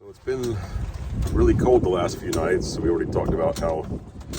It's been really cold the last few nights. We already talked about how,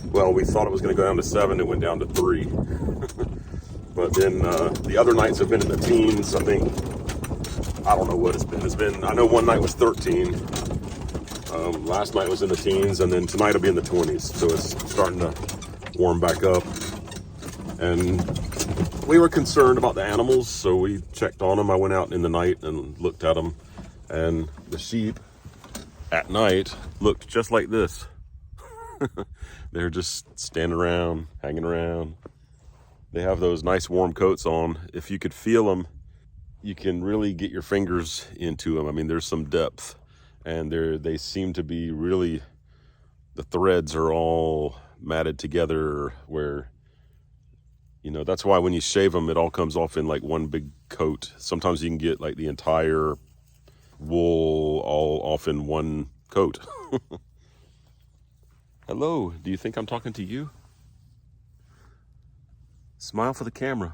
well, we thought it was going to go down to 7. It went down to 3. But then the other nights have been in the teens. I think, I don't know what it's been. I know one night was 13. Last night was in the teens, and then tonight will be in the 20s. So it's starting to warm back up. And we were concerned about the animals, so we checked on them. I went out in the night and looked at them. And the sheep at night looked just like this. They're just standing around, hanging around. They have those nice warm coats on. If you could feel them, you can really get your fingers into them. I mean, there's some depth, and they seem to be really, the threads are all matted together where, you know, that's why when you shave them, it all comes off in like one big coat. Sometimes you can get like the entire wool all off in one coat. Hello, do you think I'm talking to you? Smile for the camera.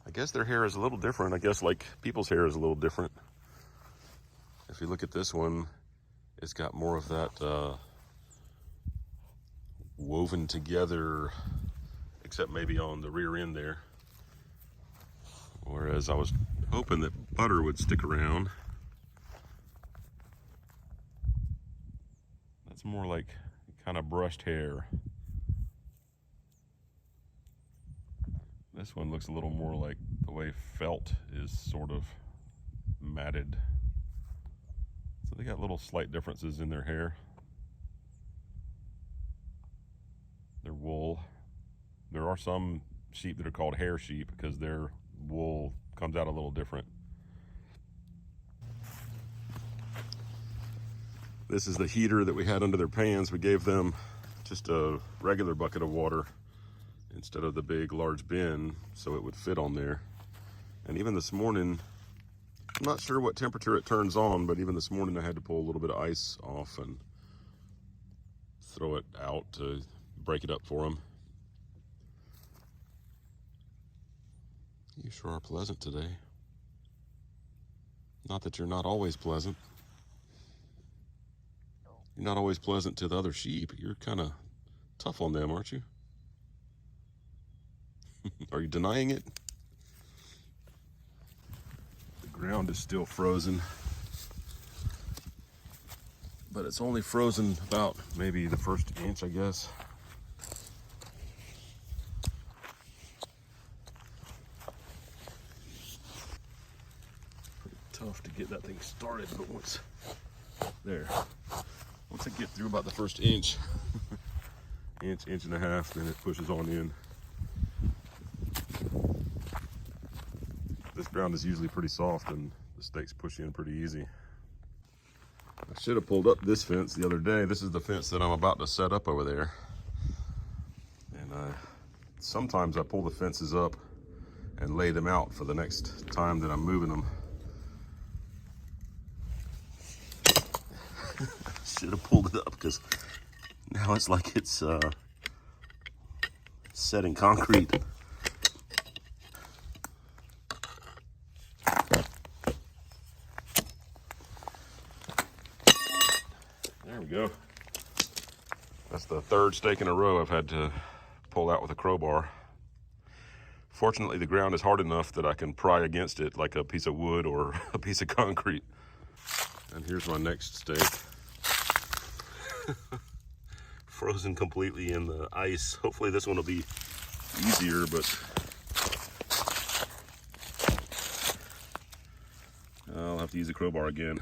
I guess their hair is a little different. I guess like people's hair is a little different. If you look at this one, it's got more of that woven together, except maybe on the rear end there. Whereas I was hoping that butter would stick around. That's more like kind of brushed hair. This one looks a little more like the way felt is sort of matted. So they got little slight differences in their hair. Their wool. There are some sheep that are called hair sheep because their wool comes out a little different. This is the heater that we had under their pans. We gave them just a regular bucket of water instead of the big large bin so it would fit on there. And even this morning, I'm not sure what temperature it turns on, but even this morning I had to pull a little bit of ice off and throw it out to break it up for them. You sure are pleasant today. Not that you're not always pleasant. You're not always pleasant to the other sheep. You're kind of tough on them, aren't you? Are you denying it? The ground is still frozen. But it's only frozen about maybe the first inch, I guess. Pretty tough to get that thing started, but once I get through about the first inch, inch and a half, then it pushes on in. This ground is usually pretty soft and the stakes push in pretty easy. I should have pulled up this fence the other day. This is the fence that I'm about to set up over there. And sometimes I pull the fences up and lay them out for the next time that I'm moving them. Should have pulled it up because now it's like it's set in concrete. There we go. That's the third stake in a row I've had to pull out with a crowbar. Fortunately, the ground is hard enough that I can pry against it like a piece of wood or a piece of concrete. And here's my next stake. Frozen completely in the ice. Hopefully this one will be easier, but I'll have to use a crowbar again.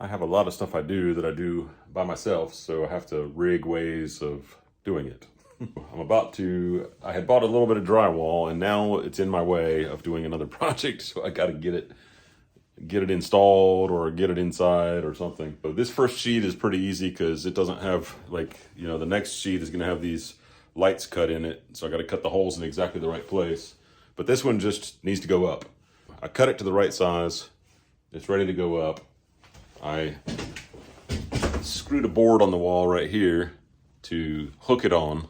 I have a lot of stuff I do that I do by myself, so I have to rig ways of doing it. I had bought a little bit of drywall, and now it's in my way of doing another project, so I got to get it installed or get it inside or something. But this first sheet is pretty easy because it doesn't have, like, you know, the next sheet is going to have these lights cut in it, so I got to cut the holes in exactly the right place. But this one just needs to go up. I cut it to the right size. It's ready to go up. I screwed a board on the wall right here to hook it on.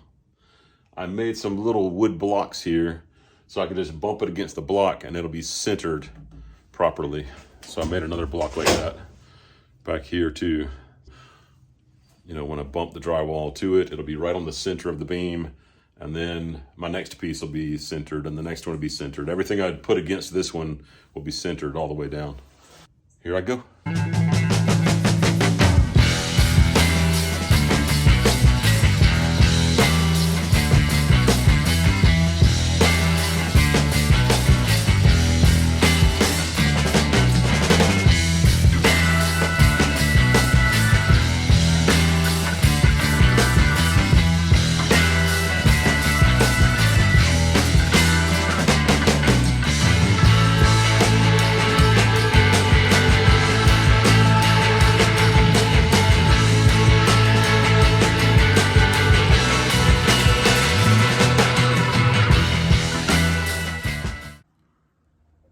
I made some little wood blocks here so I can just bump it against the block and it'll be centered properly. So I made another block like that back here too. You know, when I bump the drywall to it, it'll be right on the center of the beam, and then my next piece will be centered and the next one will be centered. Everything I'd put against this one will be centered all the way down. Here I go.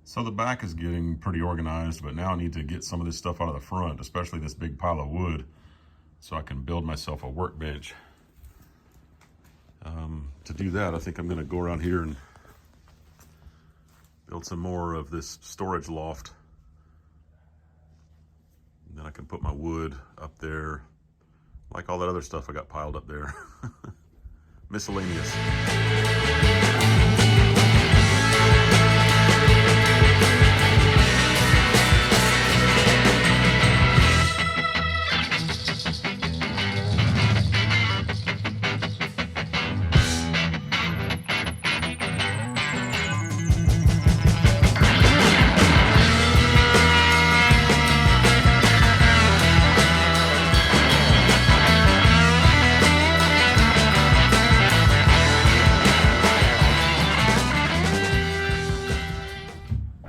So the back is getting pretty organized, but now I need to get some of this stuff out of the front, especially this big pile of wood, so I can build myself a workbench. To do that, I think I'm gonna go around here and build some more of this storage loft. And then I can put my wood up there, like all that other stuff I got piled up there. Miscellaneous.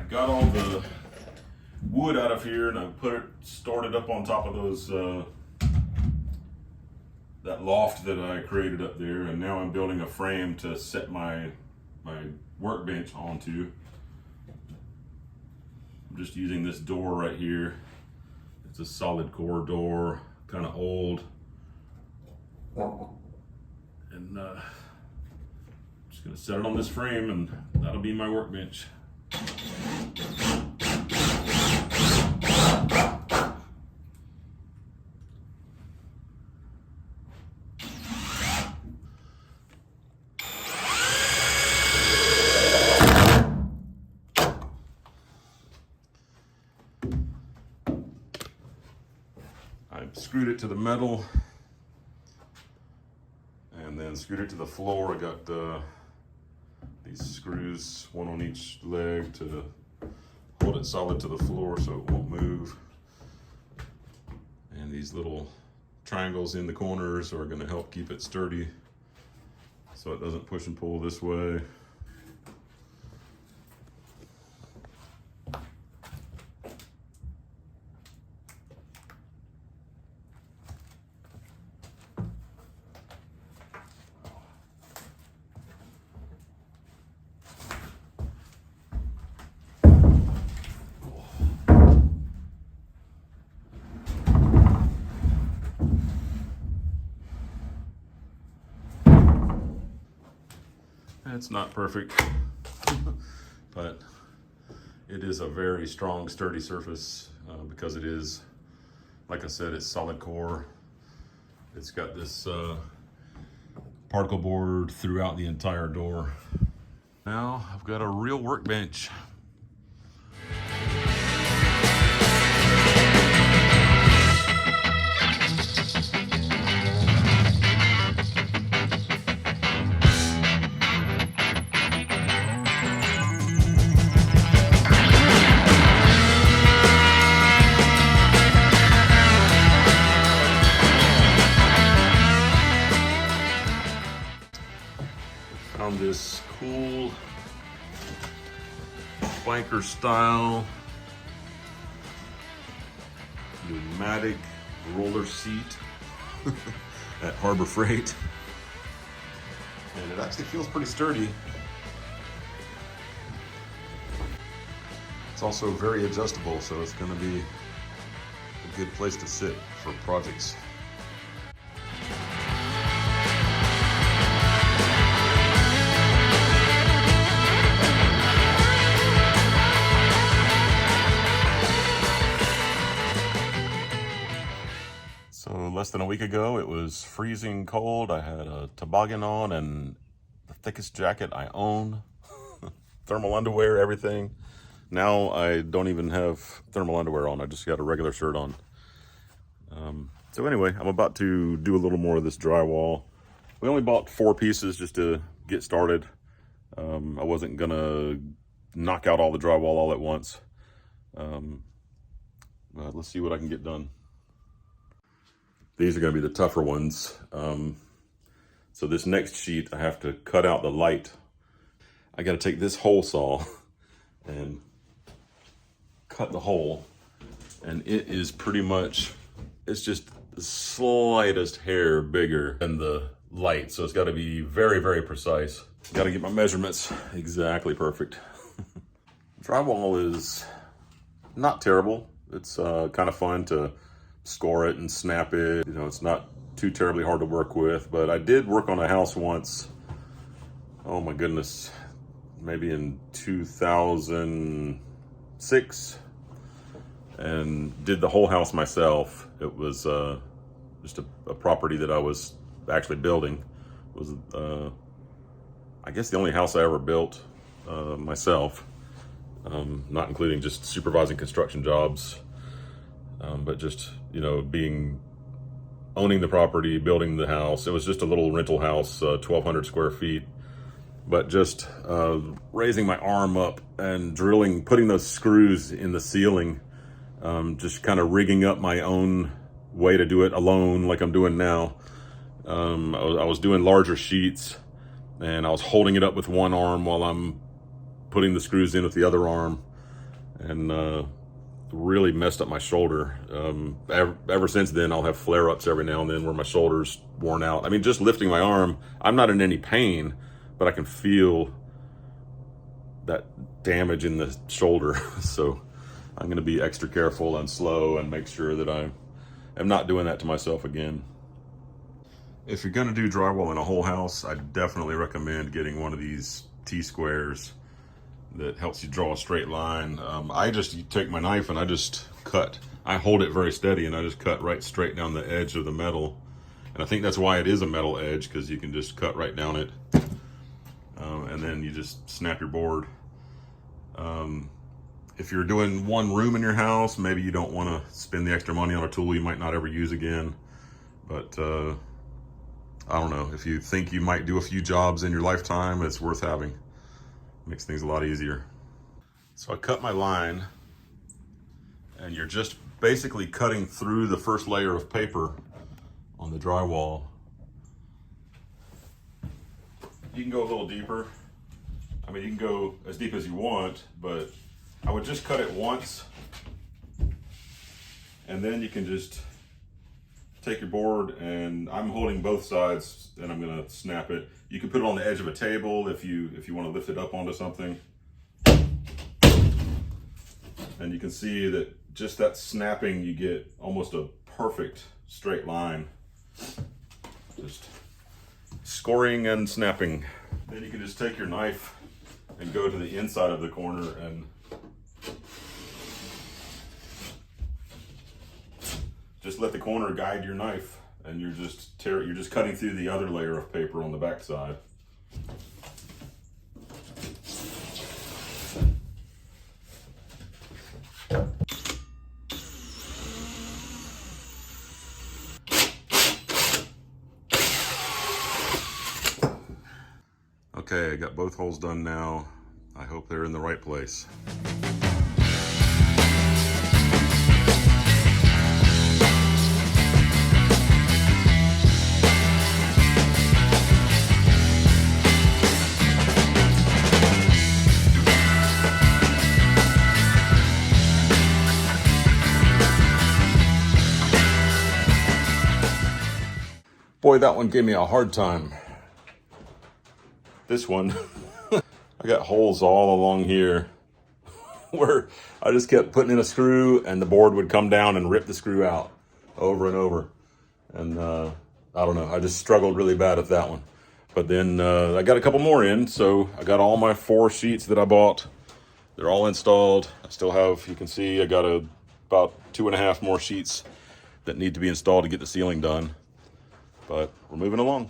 Got all the wood out of here and I stored it up on top of those that loft that I created up there, and now I'm building a frame to set my workbench onto. I'm just using this door right here. It's a solid core door, kind of old, and just gonna set it on this frame and that'll be my workbench. I screwed it to the metal and then screwed it to the floor. I got these screws, one on each leg, to hold it solid to the floor so it won't move. And these little triangles in the corners are going to help keep it sturdy so it doesn't push and pull this way. It's not perfect, but it is a very strong, sturdy surface because it is, like I said, it's solid core. It's got this particle board throughout the entire door. Now I've got a real workbench. hiker style pneumatic roller seat at Harbor Freight. And it actually feels pretty sturdy. It's also very adjustable, so it's going to be a good place to sit for projects. So less than a week ago, it was freezing cold. I had a toboggan on and the thickest jacket I own, thermal underwear, everything. Now I don't even have thermal underwear on. I just got a regular shirt on. So anyway, I'm about to do a little more of this drywall. We only bought 4 pieces just to get started. I wasn't gonna knock out all the drywall all at once. But let's see what I can get done. These are gonna be the tougher ones. So this next sheet, I have to cut out the light. I gotta take this hole saw and cut the hole. And it is pretty much, it's just the slightest hair bigger than the light. So it's gotta be very, very precise. Gotta get my measurements exactly perfect. Drywall is not terrible. It's kind of fun to score it and snap it. You know, it's not too terribly hard to work with, but I did work on a house once. Oh my goodness, maybe in 2006, and did the whole house myself. It was just a property that I was actually building. It was, I guess, the only house I ever built myself, not including just supervising construction jobs, but just, you know, owning the property, building the house. It was just a little rental house, 1,200 square feet. But just raising my arm up and drilling, putting those screws in the ceiling, just kind of rigging up my own way to do it alone like I'm doing now. I was doing larger sheets, and I was holding it up with one arm while I'm putting the screws in with the other arm, and really messed up my shoulder. Ever since then, I'll have flare-ups every now and then where my shoulder's worn out. I mean, just lifting my arm, I'm not in any pain, but I can feel that damage in the shoulder. So I'm gonna be extra careful and slow and make sure that I am not doing that to myself again. If you're gonna do drywall in a whole house, I definitely recommend getting one of these T-squares that helps you draw a straight line. I just take my knife and I just cut. I hold it very steady and I just cut right straight down the edge of the metal. And I think that's why it is a metal edge, because you can just cut right down it. And then you just snap your board. If you're doing one room in your house, maybe you don't want to spend the extra money on a tool you might not ever use again. But I don't know, if you think you might do a few jobs in your lifetime, it's worth having. Makes things a lot easier. So I cut my line, and you're just basically cutting through the first layer of paper on the drywall. You can go a little deeper. I mean, you can go as deep as you want, but I would just cut it once, and then you can just take your board, and I'm holding both sides, and I'm gonna snap it. You can put it on the edge of a table if you want to lift it up onto something. And you can see that just that snapping, you get almost a perfect straight line. Just scoring and snapping. Then you can just take your knife and go to the inside of the corner and just let the corner guide your knife, and you're just cutting through the other layer of paper on the back side. Okay, I got both holes done now. I hope they're in the right place. boy, that one gave me a hard time. This one, I got holes all along here where I just kept putting in a screw and the board would come down and rip the screw out over and over. And I don't know, I just struggled really bad at that one. But then I got a couple more in, so I got all my 4 sheets that I bought. They're all installed. I still have, you can see, I got about 2.5 more sheets that need to be installed to get the ceiling done. But we're moving along.